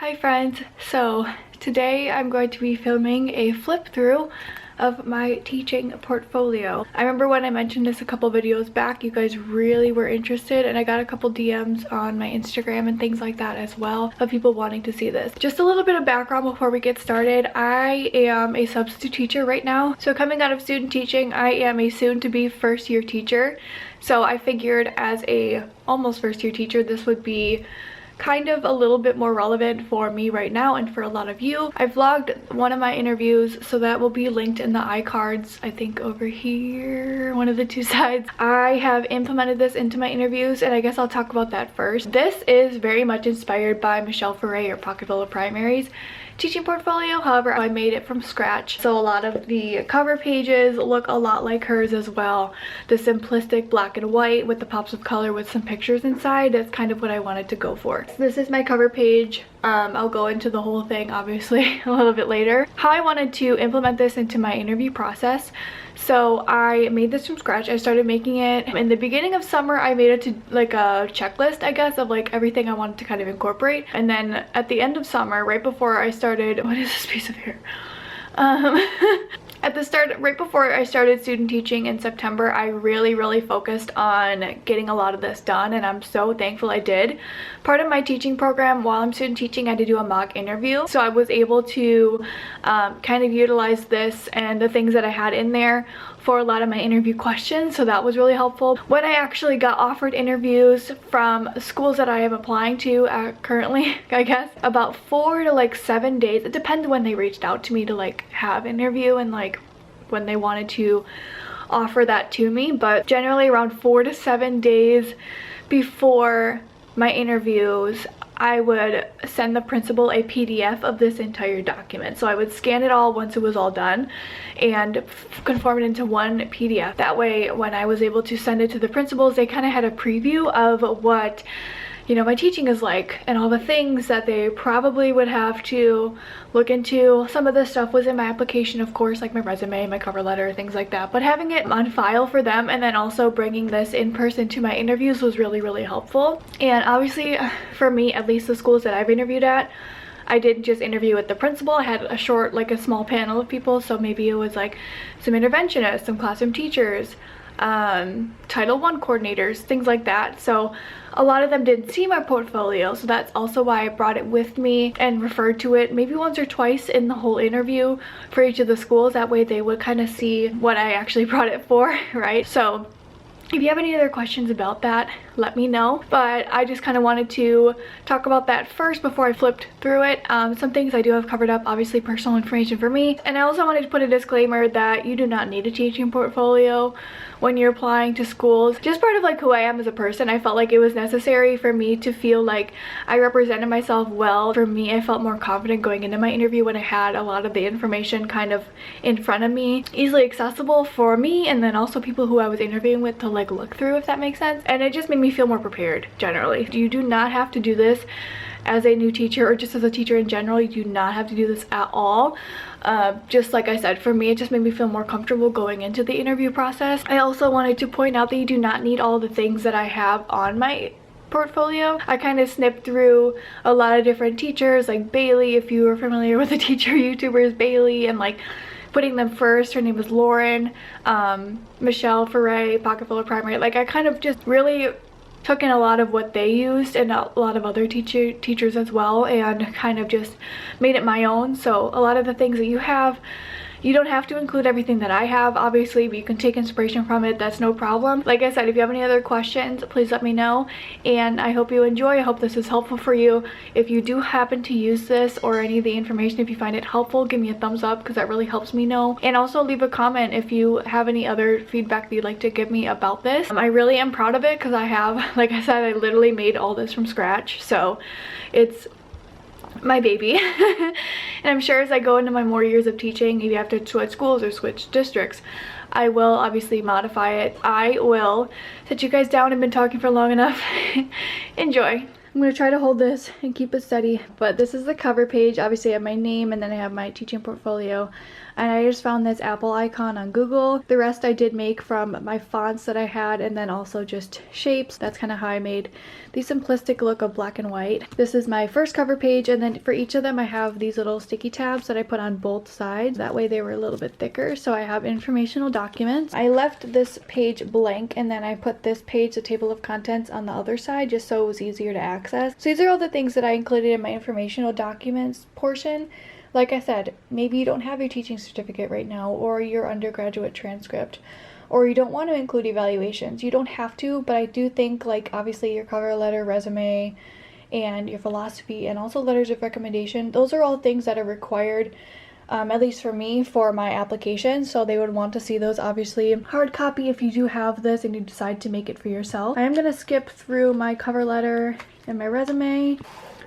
Hi friends, so today I'm going to be filming a flip through of my teaching portfolio. I remember when I mentioned this a couple videos back, you guys really were interested, and I got a couple DMs on my Instagram and things like that as well of people wanting to see this. Just a little bit of background before we get started. I am a substitute teacher right now. So coming out of student teaching, I am a soon-to-be first-year teacher. So I figured as a almost first-year teacher, this would be kind of a little bit more relevant for me right now and for a lot of you. I vlogged one of my interviews, so that will be linked in the iCards, I think over here, one of the two sides. I have implemented this into my interviews, and I guess I'll talk about that first. This is very much inspired by Michelle Foray or Pocketful of Primary's teaching portfolio. However, I made it from scratch, so a lot of the cover pages look a lot like hers as well. The simplistic black and white with the pops of color with some pictures inside, that's kind of what I wanted to go for. So this is my cover page. I'll go into the whole thing obviously a little bit later. How I wanted to implement this into my interview process. So I made this from scratch. I started making it in the beginning of summer. I made it to like a checklist, I guess, of like everything I wanted to kind of incorporate. And then at the end of summer, right before I started, what is this piece of hair? At the start, right before I started student teaching in September, I really focused on getting a lot of this done, and I'm so thankful I did. Part of my teaching program, while I'm student teaching, I had to do a mock interview, so I was able to kind of utilize this and the things that I had in there for a lot of my interview questions, so that was really helpful. When I actually got offered interviews from schools that I am applying to currently, I guess, about 4 to like 7 days, it depends when they reached out to me to like have interview and like when they wanted to offer that to me, but generally around 4 to 7 days before my interviews, I would send the principal a PDF of this entire document. So I would scan it all once it was all done and conform it into one PDF. That way, when I was able to send it to the principals, they kind of had a preview of what, you know, my teaching is like and all the things that they probably would have to look into. Some of this stuff was in my application, of course, like my resume, my cover letter, things like that, but having it on file for them and then also bringing this in person to my interviews was really helpful. And obviously for me, at least the schools that I've interviewed at, I didn't just interview with the principal. I had a short, like a small panel of people, so maybe it was like some interventionists, some classroom teachers, Title I coordinators, things like that. So a lot of them didn't see my portfolio, so that's also why I brought it with me and referred to it maybe once or twice in the whole interview for each of the schools. That way they would kind of see what I actually brought it for, right? So if you have any other questions about that, let me know. But I just kind of wanted to talk about that first before I flipped through it. Some things I do have covered up, obviously personal information for me. And I also wanted to put a disclaimer that you do not need a teaching portfolio when you're applying to schools. Just part of like who I am as a person, I felt like it was necessary for me to feel like I represented myself well. For me, I felt more confident going into my interview when I had a lot of the information kind of in front of me, easily accessible for me, and then also people who I was interviewing with to like look through, if that makes sense. And it just made me feel more prepared generally. You do not have to do this as a new teacher or just as a teacher in general. You do not have to do this at all. Just like I said, for me, it just made me feel more comfortable going into the interview process. I also wanted to point out that you do not need all the things that I have on my portfolio. I kind of snipped through a lot of different teachers, like Bailey, if you are familiar with the teacher YouTubers Bailey, and like putting them first. Her name was Lauren, Michelle Foray, Pocketful of Primary. Like I kind of just really took in a lot of what they used and a lot of other teachers as well, and kind of just made it my own. So a lot of the things that you have, you don't have to include everything that I have, obviously, but you can take inspiration from it. That's no problem. Like I said, if you have any other questions, please let me know, and I hope you enjoy. I hope this is helpful for you. If you do happen to use this or any of the information, if you find it helpful, give me a thumbs up because that really helps me know. And also leave a comment if you have any other feedback that you'd like to give me about this. I really am proud of it because I have, like I said, I literally made all this from scratch, so it's my baby. And I'm sure as I go into my more years of teaching, maybe I have to switch schools or switch districts, I will obviously modify it. I will set you guys down. I've been talking for long enough. Enjoy. I'm going to try to hold this and keep it steady, but this is the cover page. Obviously I have my name and then I have my teaching portfolio, and I just found this Apple icon on Google. The rest I did make from my fonts that I had, and then also just shapes. That's kind of how I made the simplistic look of black and white. This is my first cover page, and then for each of them I have these little sticky tabs that I put on both sides. That way they were a little bit thicker. So I have informational documents. I left this page blank, and then I put this page, the table of contents, on the other side just so it was easier to access. So these are all the things that I included in my informational documents portion. Like I said, maybe you don't have your teaching certificate right now, or your undergraduate transcript, or you don't want to include evaluations. You don't have to, but I do think, like, obviously your cover letter, resume, and your philosophy, and also letters of recommendation, those are all things that are required, at least for me, for my application. So they would want to see those, obviously. Hard copy if you do have this and you decide to make it for yourself. I am going to skip through my cover letter and my resume.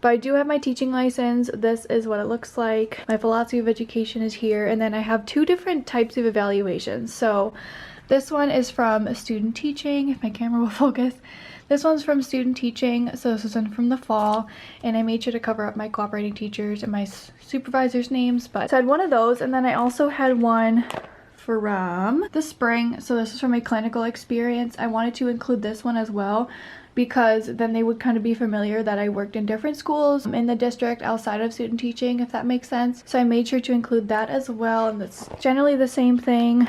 But I do have my teaching license. This is what it looks like. My philosophy of education is here, and then I have two different types of evaluations. So this one is from student teaching, if my camera will focus. This one's from student teaching, so this is one from the fall, and I made sure to cover up my cooperating teachers and my supervisors' names. But so I had one of those, and then I also had one from the spring. So this is from my clinical experience. I wanted to include this one as well, because then they would kind of be familiar that I worked in different schools in the district outside of student teaching, if that makes sense. So I made sure to include that as well, and it's generally the same thing.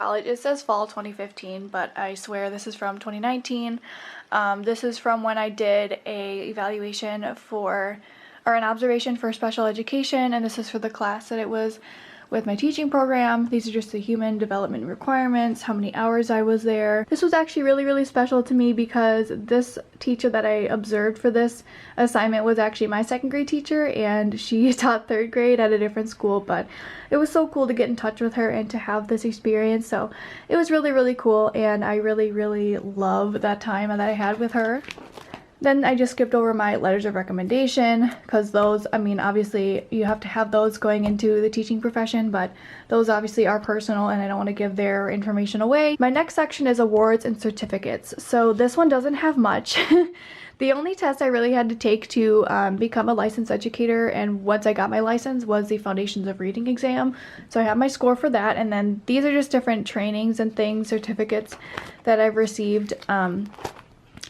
It says fall 2015, but I swear this is from 2019. This is from when I did a evaluation for, or an observation for special education, and this is for the class that it was with my teaching program. These are just the human development requirements, how many hours I was there. This was actually really special to me because this teacher that I observed for this assignment was actually my second grade teacher, and she taught third grade at a different school. But it was so cool to get in touch with her and to have this experience. So it was really cool, and I really love that time that I had with her. Then I just skipped over my letters of recommendation, because those, I mean, obviously you have to have those going into the teaching profession, but those obviously are personal and I don't want to give their information away. My next section is awards and certificates. So this one doesn't have much. The only test I really had to take to become a licensed educator, and once I got my license, was the Foundations of Reading exam. So I have my score for that, and then these are just different trainings and things, certificates that I've received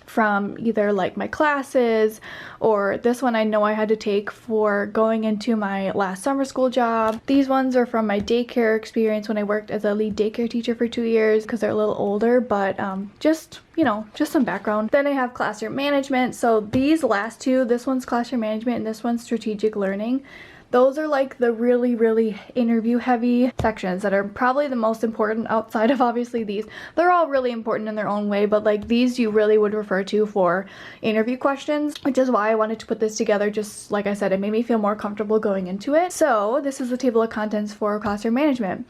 from either like my classes, or this one I know I had to take for going into my last summer school job. These ones are from my daycare experience when I worked as a lead daycare teacher for 2 years, because they're a little older, but just, you know, just some background. Then I have classroom management. So these last two, this one's classroom management and this one's strategic learning. Those are like the really interview heavy sections that are probably the most important outside of obviously these. They're all really important in their own way, but like these you really would refer to for interview questions, which is why I wanted to put this together. Just like I said, it made me feel more comfortable going into it. So this is the table of contents for classroom management.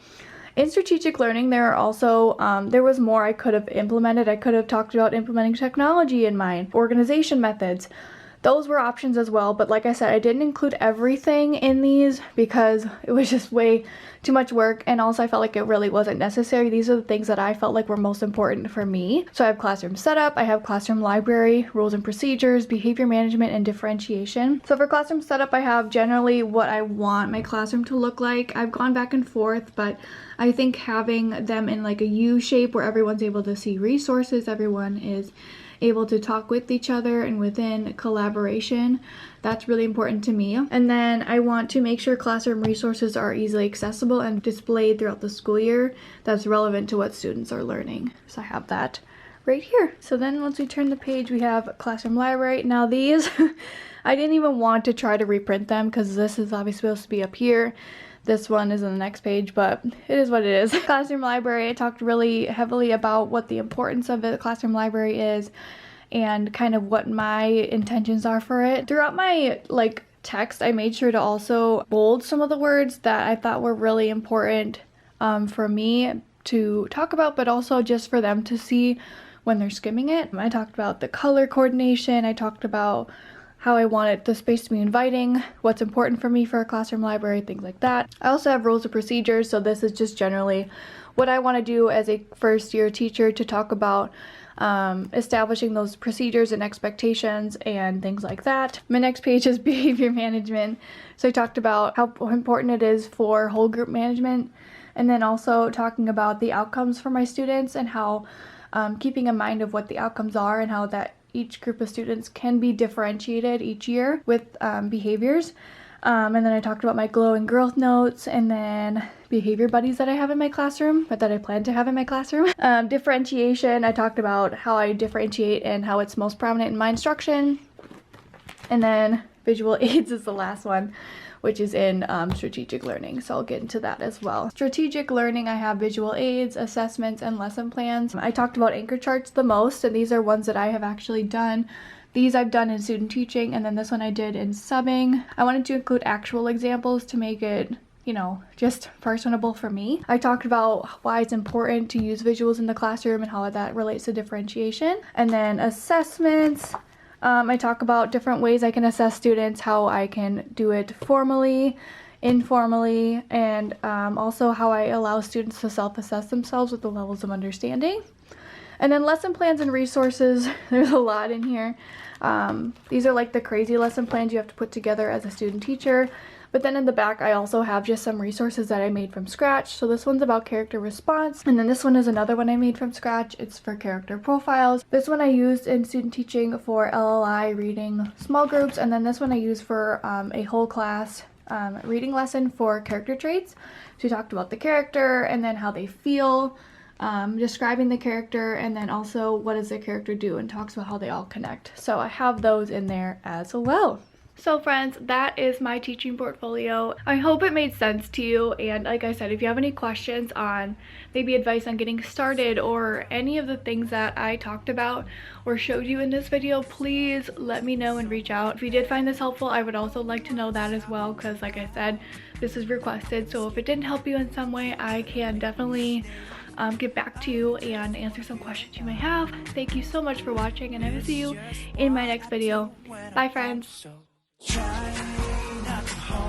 In strategic learning, there are also, there was more I could have implemented. I could have talked about implementing technology in mine, organization methods. Those were options as well, but like I said, I didn't include everything in these because it was just way too much work, and also I felt like it really wasn't necessary. These are the things that I felt like were most important for me. So I have classroom setup, I have classroom library, rules and procedures, behavior management, and differentiation. So for classroom setup, I have generally what I want my classroom to look like. I've gone back and forth, but I think having them in like a U shape where everyone's able to see resources, everyone is able to talk with each other and within collaboration, that's really important to me. And then I want to make sure classroom resources are easily accessible and displayed throughout the school year that's relevant to what students are learning. So I have that right here. So then once we turn the page, we have classroom library. Now these I didn't even want to try to reprint them because this is obviously supposed to be up here. This one is on the next page, but it is what it is. Classroom library, I talked really heavily about what the importance of the classroom library is and kind of what my intentions are for it. Throughout my text, I made sure to also bold some of the words that I thought were really important for me to talk about, but also just for them to see when they're skimming it. I talked about the color coordination, I talked about how I wanted the space to be inviting, what's important for me for a classroom library, things like that. I also have rules and procedures, so this is just generally what I want to do as a first year teacher, to talk about establishing those procedures and expectations and things like that. My next page is behavior management. So I talked about how important it is for whole group management, and then also talking about the outcomes for my students and how keeping in mind of what the outcomes are and how that each group of students can be differentiated each year with behaviors. And then I talked about my glow and growth notes, and then behavior buddies that I have in my classroom, or that I plan to have in my classroom. Differentiation, I talked about how I differentiate and how it's most prominent in my instruction. And then visual aids is the last one, which is in strategic learning, so I'll get into that as well. Strategic learning, I have visual aids, assessments, and lesson plans. I talked about anchor charts the most, and these are ones that I have actually done. These I've done in student teaching, and then this one I did in subbing. I wanted to include actual examples to make it, you know, just personable for me. I talked about why it's important to use visuals in the classroom and how that relates to differentiation. And then assessments, I talk about different ways I can assess students, how I can do it formally, informally, and also how I allow students to self-assess themselves with the levels of understanding. And then lesson plans and resources, there's a lot in here. These are like the crazy lesson plans you have to put together as a student teacher. But then in the back, I also have just some resources that I made from scratch. So this one's about character response. And then this one is another one I made from scratch. It's for character profiles. This one I used in student teaching for LLI reading small groups. And then this one I used for a whole class reading lesson for character traits. So we talked about the character and then how they feel, describing the character, and then also what does the character do, and talks about how they all connect. So I have those in there as well. So friends, that is my teaching portfolio. I hope it made sense to you, and like I said, if you have any questions on maybe advice on getting started or any of the things that I talked about or showed you in this video, please let me know and reach out. If you did find this helpful, I would also like to know that as well, because like I said, this is requested, so if it didn't help you in some way, I can definitely get back to you and answer some questions you may have. Thank you so much for watching, and I will see you in my next video. Bye friends. Try not to hold